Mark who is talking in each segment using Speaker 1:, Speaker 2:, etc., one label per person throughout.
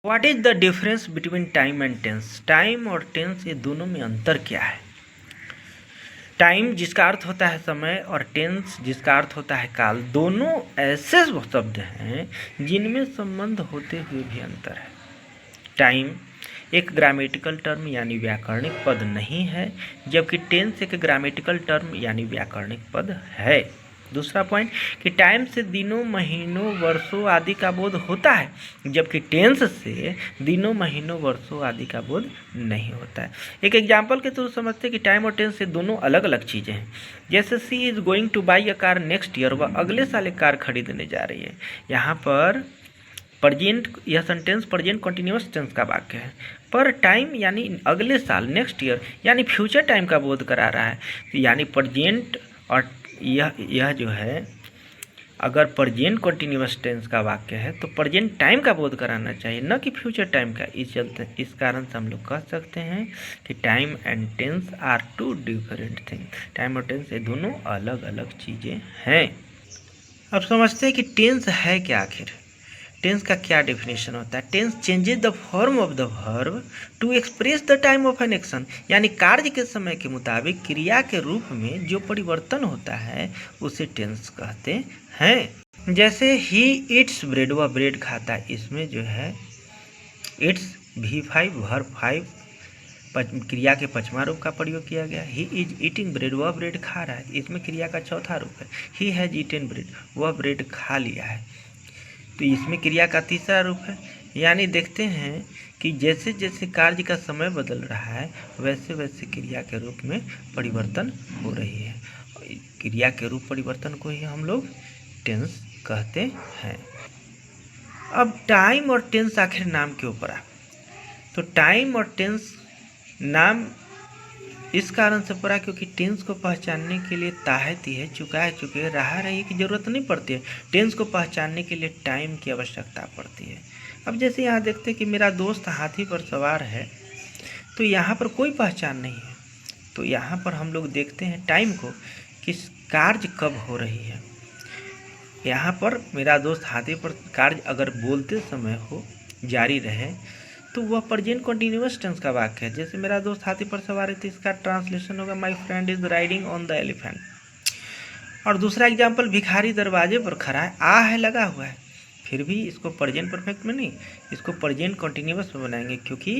Speaker 1: What is the difference between time and tense? Time और tense ये दोनों में अंतर क्या है? टाइम जिसका अर्थ होता है समय और टेंस जिसका अर्थ होता है काल, दोनों ऐसे शब्द हैं जिनमें संबंध होते हुए भी अंतर है। टाइम एक ग्रामेटिकल टर्म यानी व्याकरणिक पद नहीं है, जबकि टेंस एक ग्रामेटिकल टर्म यानी व्याकरणिक पद है। दूसरा पॉइंट कि टाइम से दिनों, महीनों, वर्षों आदि का बोध होता है, जबकि टेंस से दिनों, महीनों, वर्षों आदि का बोध नहीं होता है। एक एग्जाम्पल के थ्रू समझते हैं कि टाइम और टेंस से दोनों अलग अलग चीज़ें हैं। जैसे she is going to buy a car next year, वह अगले साल एक कार खरीदने जा रही है। यहाँ पर प्रेजेंट, यह सेंटेंस प्रेजेंट कंटिन्यूअस टेंस का वाक्य है, पर टाइम यानी अगले साल, नेक्स्ट ईयर यानी फ्यूचर टाइम का बोध करा रहा है। यानी प्रेजेंट और यह जो है, अगर प्रेजेंट कंटिन्यूअस टेंस का वाक्य है तो प्रेजेंट टाइम का बोध कराना चाहिए, न कि फ्यूचर टाइम का। इस कारण से हम लोग कह सकते हैं कि time and tense are two different things. Time और टेंस ये दोनों अलग अलग चीज़ें हैं। अब समझते हैं कि टेंस है क्या आखिर। टेंस का क्या डेफिनेशन होता है? Tense changes the form of the verb to express the time of an action, यानी कार्य के समय के मुताबिक क्रिया के रूप में जो परिवर्तन होता है उसे टेंस कहते हैं। जैसे ही ईट्स ब्रेड, वह ब्रेड खाता है, इसमें जो है इट्स V5 वर्ब 5 क्रिया के पचमा रूप का प्रयोग किया गया। ही इज ईटिंग ब्रेड, वह ब्रेड खा रहा है, इसमें क्रिया का चौथा रूप है। ही हैज ईटेन ब्रेड, वह ब्रेड खा लिया है, तो इसमें क्रिया का तीसरा रूप है। यानी देखते हैं कि जैसे जैसे कार्य का समय बदल रहा है वैसे वैसे क्रिया के रूप में परिवर्तन हो रही है। क्रिया के रूप परिवर्तन को ही हम लोग टेंस कहते हैं। अब टाइम और टेंस आखिर नाम क्यों पड़ा? तो टाइम और टेंस नाम इस कारण से पड़ा क्योंकि टेंस को पहचानने के लिए ताहे तिहे, चुकाए चुके, रहा रही की जरूरत नहीं पड़ती है। टेंस को पहचानने के लिए टाइम की आवश्यकता पड़ती है। अब जैसे यहाँ देखते हैं कि मेरा दोस्त हाथी पर सवार है, तो यहाँ पर कोई पहचान नहीं है, तो यहाँ पर हम लोग देखते हैं टाइम को, किस कार्य कब हो रही है। यहाँ पर मेरा दोस्त हाथी पर कार्य अगर बोलते समय हो, जारी रहे, तो वह प्रेजेंट कंटिन्यूअस टेंस का वाक्य है। जैसे मेरा दोस्त हाथी पर सवार है, तो इसका ट्रांसलेशन होगा my friend is riding on the elephant. और दूसरा एग्जाम्पल, भिखारी दरवाजे पर खड़ा है, आ है लगा हुआ है, फिर भी इसको प्रेजेंट परफेक्ट में नहीं, इसको प्रेजेंट कंटिन्यूअस में बनाएंगे क्योंकि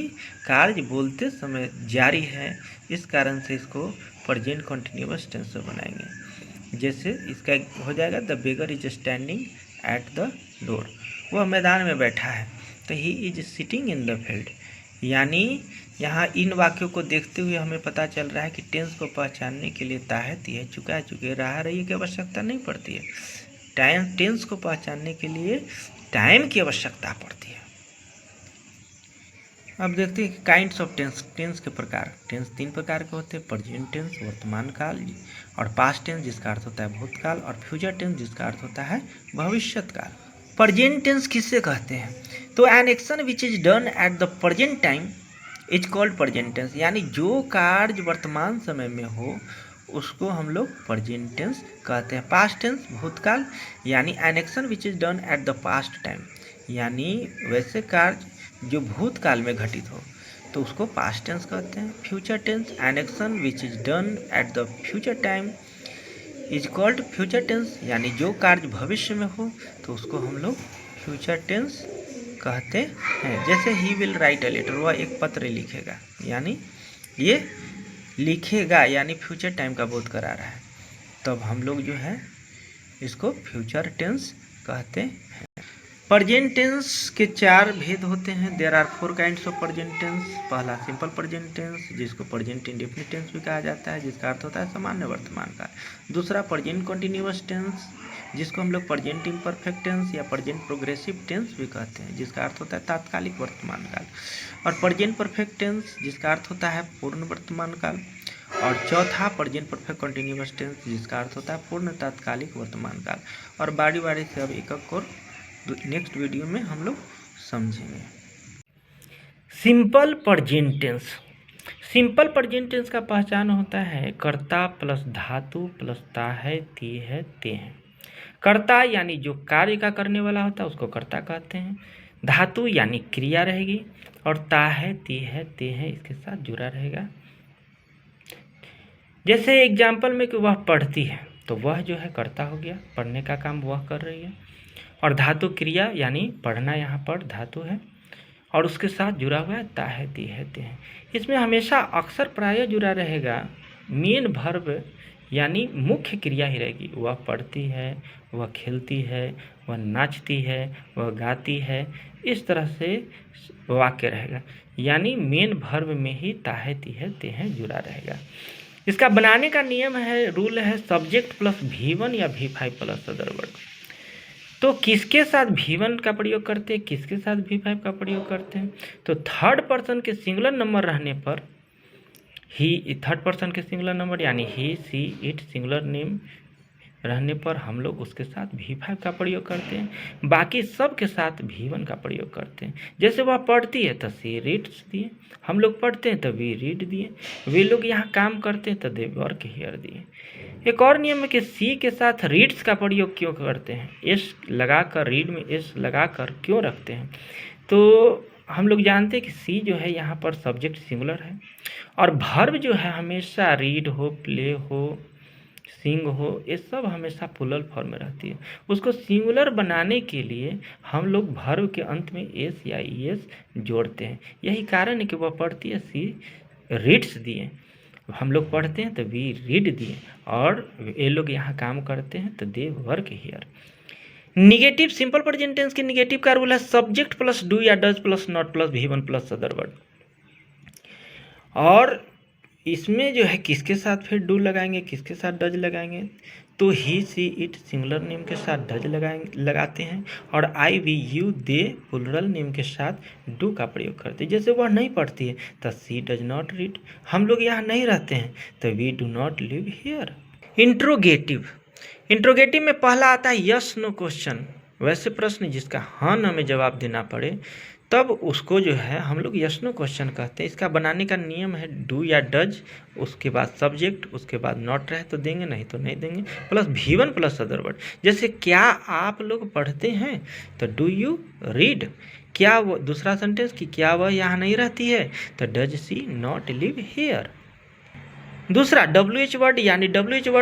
Speaker 1: कार्य बोलते समय जारी है, इस कारण से इसको प्रेजेंट कंटिन्यूअस टेंस में बनाएंगे। जैसे इसका हो जाएगा the beggar is standing at the door, वह मैदान में बैठा है, तो he is sitting in the field. यानी यहाँ इन वाक्यों को देखते हुए हमें पता चल रहा है कि टेंस को पहचानने के लिए ताहे तिहे, चुका चुके, रहा रही की आवश्यकता नहीं पड़ती है। टेंस को पहचानने के लिए टाइम की आवश्यकता पड़ती है। अब देखते हैं काइंड्स ऑफ टेंस। टेंस के प्रकार। टेंस 3 प्रकार के होते हैं, प्रेजेंट टेंस वर्तमान काल, और पास्ट टेंस जिसका अर्थ होता है भूतकाल, और फ्यूचर टेंस जिसका अर्थ होता है भविष्यत काल। प्रेजेंट टेंस किससे कहते हैं? तो an action which is done at the present time is called present tense, यानी जो कार्य वर्तमान समय में हो उसको हम लोग प्रेजेंट टेंस कहते हैं। पास्ट टेंस भूतकाल, यानी N action which is done at the past time, यानी वैसे कार्य जो भूतकाल में घटित हो तो उसको पास्ट टेंस कहते हैं। Future tense, an action which is done at the future time is called future tense, यानी जो कार्य भविष्य में हो तो उसको हम लोग फ्यूचर टेंस कहते हैं। जैसे he will write a letter, वह एक पत्र लिखेगा, यानी ये लिखेगा यानी फ्यूचर टाइम का बोध करा रहा है, तब हम लोग जो है इसको फ्यूचर टेंस कहते हैं। प्रेजेंट टेंस के 4 भेद होते हैं। There are 4 kinds of present tense. पहला सिंपल प्रेजेंट टेंस, जिसको प्रेजेंट इंडेफिनिट टेंस भी कहा जाता है, जिसका अर्थ होता है सामान्य वर्तमान काल। दूसरा प्रेजेंट कंटिन्यूअस टेंस, जिसको हम लोग प्रेजेंट इम्परफेक्ट टेंस या प्रेजेंट प्रोग्रेसिव टेंस भी कहते हैं, जिसका अर्थ होता है तात्कालिक वर्तमान काल। और प्रेजेंट परफेक्ट टेंस, जिसका अर्थ होता है पूर्ण वर्तमान काल। और चौथा प्रेजेंट परफेक्ट कंटिन्यूअस टेंस, जिसका अर्थ होता है पूर्ण तात्कालिक वर्तमान काल। और बारी बारी से अब एक एक और नेक्स्ट वीडियो में हम लोग समझेंगे। Simple present tense. Simple present tense का पहचान होता है कर्ता प्लस धातु प्लस ता है, ती है, ते हैं। कर्ता यानी जो कार्य का करने वाला होता है उसको कर्ता कहते हैं। धातु यानी क्रिया रहेगी, और ता है, ती है, ते है इसके साथ जुड़ा रहेगा। जैसे एग्जाम्पल में कि वह पढ़ती है, तो वह जो है कर्ता हो गया, पढ़ने का काम वह कर रही है। और धातु क्रिया यानी पढ़ना यहाँ पर धातु है, और उसके साथ जुड़ा हुआ है ता है, ती है, ते है। इसमें हमेशा अक्सर प्राय जुड़ा रहेगा मेन वर्ब यानी मुख्य क्रिया ही रहेगी। वह पढ़ती है, वह खेलती है, वह नाचती है, वह गाती है, इस तरह से वाक्य रहेगा। यानी मेन वर्ब में ही ता है, ती है, ते है जुड़ा रहेगा। इसका बनाने का नियम है, रूल है सब्जेक्ट प्लस V1 या V5 प्लस अदर वर्ड। तो किसके साथ V1 का प्रयोग करते हैं, किसके साथ V5 का प्रयोग करते हैं? तो थर्ड पर्सन के सिंगुलर नंबर रहने पर ही, थर्ड पर्सन के सिंगुलर नंबर यानी ही, सी, इट सिंगुलर नेम रहने पर हम लोग उसके साथ V5 का प्रयोग करते हैं। बाकी सब के साथ V1 का प्रयोग करते हैं। जैसे वह पढ़ती है तो सी रीड्स दिए, हम लोग पढ़ते हैं तो वी रीड दिए, वे लोग यहाँ काम करते हैं तो दे वर्क हियर दिए। एक और नियम है कि सी के साथ रीड्स का प्रयोग क्यों करते हैं, एस लगाकर, रीड में एस लगाकर क्यों रखते हैं? तो हम लोग जानते हैं कि सी जो है यहाँ पर सब्जेक्ट सिंगुलर है, और वर्ब जो है हमेशा रीड हो, प्ले हो, सिंग हो, ये सब हमेशा प्लूरल फॉर्म में रहती है। उसको सिंगुलर बनाने के लिए हम लोग वर्ब के अंत में एस या ईएस जोड़ते हैं। यही कारण है कि वह पढ़ती है, सी रीड्स दिए, हम लोग पढ़ते हैं तो वी रीड दिए, और ये लोग यहाँ काम करते हैं तो they work here. Negative simple present tense के निगेटिव का रूल है सब्जेक्ट प्लस डू या does plus not plus V1 plus other word. और इसमें जो है किसके साथ फिर डू लगाएंगे, किसके साथ डज लगाएंगे? तो he, she, it singular name के साथ डज लगाते हैं, और I, we, you, they plural name के साथ डू का प्रयोग करते हैं। जैसे वह नहीं पढ़ती है तो सी डज नॉट रीड, हम लोग यहाँ नहीं रहते हैं तो we do not live here. Interrogative, interrogative में पहला आता है यस नो क्वेश्चन। वैसे प्रश्न जिसका हाँ ना में जवाब देना पड़े तब उसको जो है हम लोग यस नो क्वेश्चन कहते हैं। इसका बनाने का नियम है डू या डज, उसके बाद सब्जेक्ट, उसके बाद नॉट रहे तो देंगे, नहीं तो नहीं देंगे, plus V1 plus other word. जैसे क्या आप लोग पढ़ते हैं तो डू यू रीड। क्या वो दूसरा सेंटेंस कि क्या वह यहाँ नहीं रहती है तो does she not live here. दूसरा WH वर्ड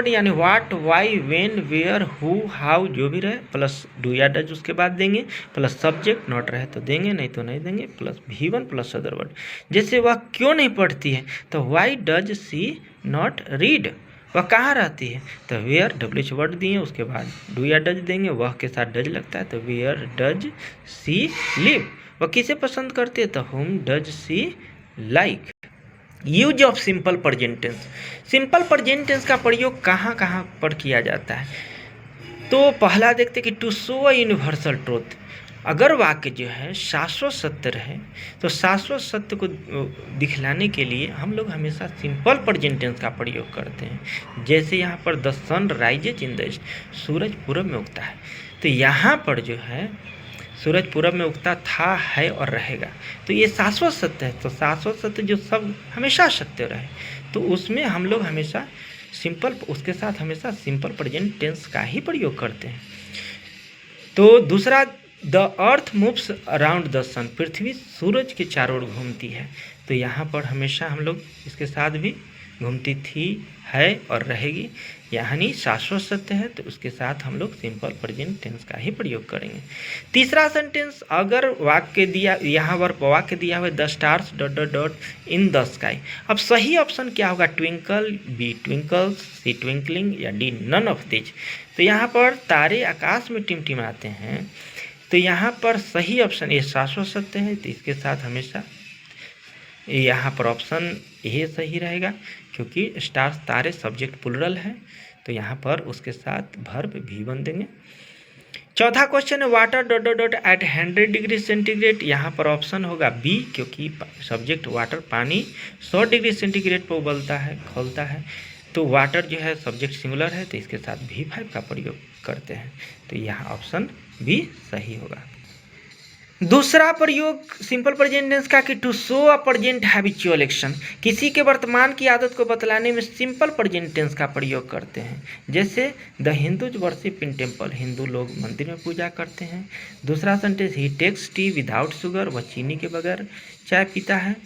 Speaker 1: यानी what, why, when, where, who, how जो भी रहे, प्लस डू या डज उसके बाद देंगे, प्लस सब्जेक्ट, नॉट रहे तो देंगे, नहीं तो नहीं देंगे, plus V1 plus other word. जैसे वह क्यों नहीं पढ़ती है तो why does she not read, वह कहाँ रहती है तो वेयर, WH वर्ड दिए, उसके बाद डू या डज देंगे, वह के साथ डज लगता है तो वेयर डज सी लिव। वह किसे पसंद करती है तो whom does she like. Use of simple present tense, simple present tense का प्रयोग कहाँ कहाँ पर किया जाता है? तो पहला देखते कि to show a universal truth. अगर वाक्य जो है शाश्वत सत्य रहे तो शाश्वत सत्य को दिखलाने के लिए हम लोग हमेशा सिंपल प्रेजेंट टेंस का प्रयोग करते हैं। जैसे यहाँ पर the sun rises in the east, सूरज पूरब में उगता है, तो यहाँ पर जो है सूरज पूरब में उगता था, है और रहेगा, तो ये शाश्वत सत्य है। तो शाश्वत सत्य जो सब हमेशा सत्य रहे तो उसमें हम लोग हमेशा सिंपल, उसके साथ हमेशा सिंपल प्रेजेंट टेंस का ही प्रयोग करते हैं। तो दूसरा the earth moves around the sun, पृथ्वी सूरज के चारों ओर घूमती है, तो यहाँ पर हमेशा हम लोग इसके साथ भी घूमती थी, है और रहेगी, यानी शाश्वत सत्य है तो उसके साथ हम लोग सिंपल प्रेजेंट टेंस का ही प्रयोग करेंगे। तीसरा सेंटेंस, अगर वाक्य दिया, यहाँ पर वाक्य दिया हुआ the stars dot dot dot in the sky, अब सही ऑप्शन क्या होगा? ट्विंकल, बी ट्विंकल्स, सी ट्विंकलिंग या डी नन ऑफ दिस। तो यहाँ पर तारे आकाश में टिमटिमाते हैं, तो यहाँ पर सही ऑप्शन ये शाश्वत सत्य है, तो इसके साथ हमेशा यहाँ पर ऑप्शन ये सही रहेगा, क्योंकि स्टार्स तारे सब्जेक्ट प्लूरल है, तो यहाँ पर उसके साथ वर्ब V1 देंगे। चौथा क्वेश्चन है water dot dot dot at 100 degree centigrade, यहाँ पर ऑप्शन होगा बी, क्योंकि सब्जेक्ट वाटर पानी 100 डिग्री सेंटीग्रेड पर उबलता है, खौलता है, तो वाटर जो है सब्जेक्ट सिंगुलर है, तो इसके साथ V5 का प्रयोग करते हैं, तो यहाँ ऑप्शन बी सही होगा। दूसरा प्रयोग सिंपल प्रेजेंट टेंस का कि to show a present habitual action, किसी के वर्तमान की आदत को बतलाने में सिंपल प्रेजेंट टेंस का प्रयोग करते हैं। जैसे the Hindus worship in temple, Hindu लोग मंदिर में पूजा करते हैं। दूसरा सेंटेंस ही टेक्स टी विदाउट शुगर, वह चीनी के बगैर चाय पीता है,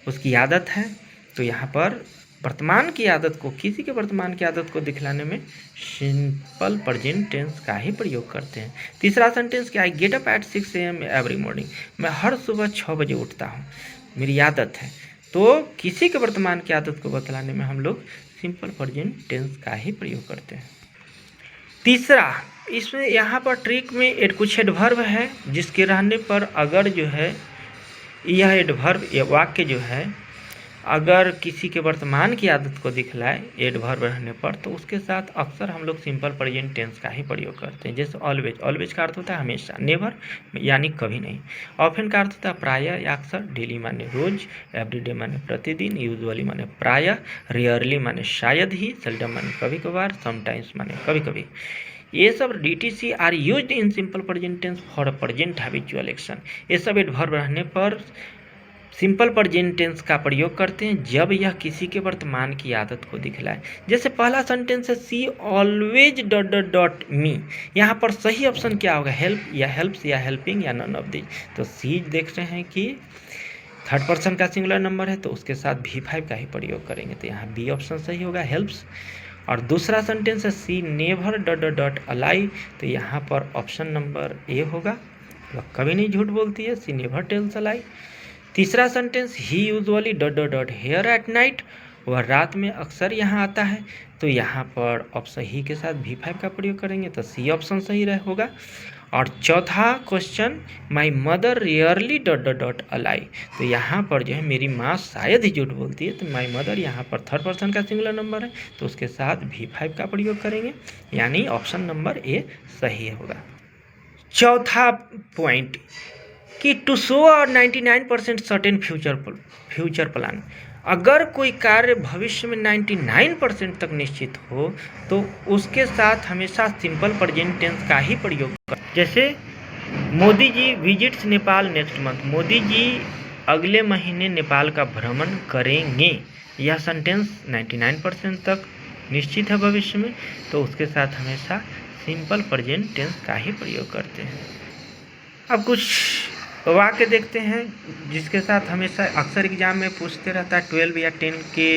Speaker 1: उसकी आदत है। तो यहाँ पर वर्तमान की आदत को, किसी के वर्तमान की आदत को दिखलाने में सिंपल प्रेजेंट टेंस का ही प्रयोग करते हैं। तीसरा सेंटेंस क्या है, get up at 6 AM every morning, मैं हर सुबह 6 बजे उठता हूँ, मेरी आदत है। तो किसी के वर्तमान की आदत को बतलाने में हम लोग सिंपल प्रेजेंट टेंस का ही प्रयोग करते हैं। तीसरा, इसमें यहाँ पर ट्रिक में कुछ एडवर्ब है जिसके रहने पर अगर जो है यह एडवर्ब, यह वाक्य जो है अगर किसी के वर्तमान की आदत को दिखलाए एडवर्ब रहने पर, तो उसके साथ अक्सर हम लोग सिंपल प्रेजेंट टेंस का ही प्रयोग करते हैं। जैसे ऑलवेज, ऑलवेज का अर्थ होता है हमेशा, नेवर यानी कभी नहीं, ऑफन का अर्थ होता है प्रायः या अक्सर, डेली माने रोज, एवरीडे माने प्रतिदिन, यूजुअली माने प्रायः, रेयरली माने शायद ही, सेल्डम माने कभी कभार, समटाइम्स माने कभी कभी। ये सब DTC are used in simple present tense for present habitual action. ये सब एडवर्ब रहने पर सिंपल प्रेजेंट टेंस का प्रयोग करते हैं जब यह किसी के वर्तमान की आदत को दिखलाए। जैसे पहला सेंटेंस है she always dot dot dot me, यहाँ पर सही ऑप्शन क्या होगा, हेल्प या हेल्प्स या हेल्पिंग या नन ऑफ दिस। तो सी देख रहे हैं कि थर्ड पर्सन का सिंगुलर नंबर है तो उसके साथ V5 का ही प्रयोग करेंगे, तो यहाँ बी ऑप्शन सही होगा, हेल्प्स। और दूसरा सेंटेंस है she never dot dot dot a lie, तो यहाँ पर ऑप्शन नंबर ए होगा, वह कभी नहीं झूठ बोलती है, सी नेवर टेल्स अलाई। तीसरा sentence he usually dot dot dot hair at night, वह रात में अक्सर यहाँ आता है, तो यहाँ पर ऑप्शन ही के साथ V5 का प्रयोग करेंगे, तो सी ऑप्शन सही रह होगा। और चौथा question, my mother rarely dot dot dot a lie, तो यहाँ पर जो है मेरी माँ शायद ही झूठ बोलती है, तो माई मदर यहाँ पर थर्ड पर्सन का सिंगुलर नंबर है तो उसके साथ V5 का प्रयोग करेंगे, यानी ऑप्शन नंबर ए सही होगा। चौथा पॉइंट कि टू शो और 99% सर्टेन फ्यूचर प्लान, अगर कोई कार्य भविष्य में 99% तक निश्चित हो तो उसके साथ हमेशा सिंपल प्रेजेंट टेंस का ही प्रयोग कर। जैसे Modi ji visits Nepal next month, Modi ji अगले महीने नेपाल का भ्रमण करेंगे, यह सेंटेंस 99% तक निश्चित है भविष्य में, तो उसके साथ हमेशा सिंपल प्रेजेंट टेंस का ही प्रयोग करते हैं। अब कुछ वाक्य देखते हैं जिसके साथ हमेशा अक्सर एग्जाम में पूछते रहता है, 12 या 10 के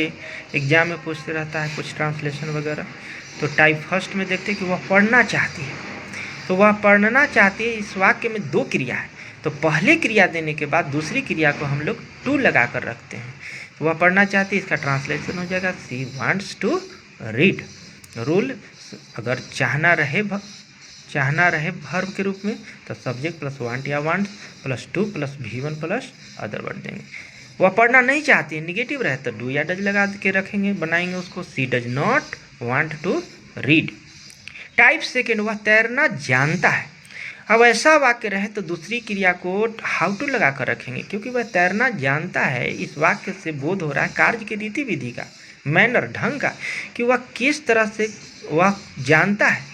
Speaker 1: एग्जाम में पूछते रहता है कुछ ट्रांसलेशन वगैरह। तो टाइप फर्स्ट में देखते हैं कि वह पढ़ना चाहती है, तो वह पढ़ना चाहती है, इस वाक्य में दो क्रिया है, तो पहली क्रिया देने के बाद दूसरी क्रिया को हम लोग टू लगा कर रखते हैं, तो वह पढ़ना चाहती है, इसका ट्रांसलेशन हो जाएगा she wants to read. Rule, अगर चाहना रहे वर्ब के रूप में तो सब्जेक्ट प्लस वांट या want plus to plus V1 plus other word देंगे। वह पढ़ना नहीं चाहती है, निगेटिव रहे तो डू या डज लगा के रखेंगे, बनाएंगे उसको she does not want to read. Type second, वह तैरना जानता है। अब ऐसा वाक्य रहे तो दूसरी क्रिया को हाउ टू लगा कर रखेंगे, क्योंकि वह तैरना जानता है, इस वाक्य से बोध हो रहा है कार्य की रीति विधि का, मैनर ढंग का, कि वह किस तरह से वह जानता है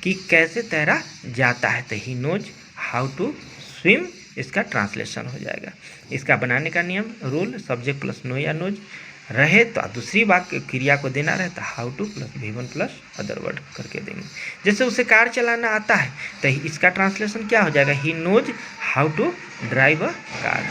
Speaker 1: कि कैसे तैरा जाता है, तो he knows how to swim, इसका ट्रांसलेशन हो जाएगा। इसका बनाने का नियम, रूल, सब्जेक्ट प्लस नो या नोज रहे तो दूसरी वाक्य क्रिया को देना रहे तो how to plus V1 plus other word करके देंगे। जैसे उसे कार चलाना आता है तो इसका ट्रांसलेशन क्या हो जाएगा, he knows how to drive a car.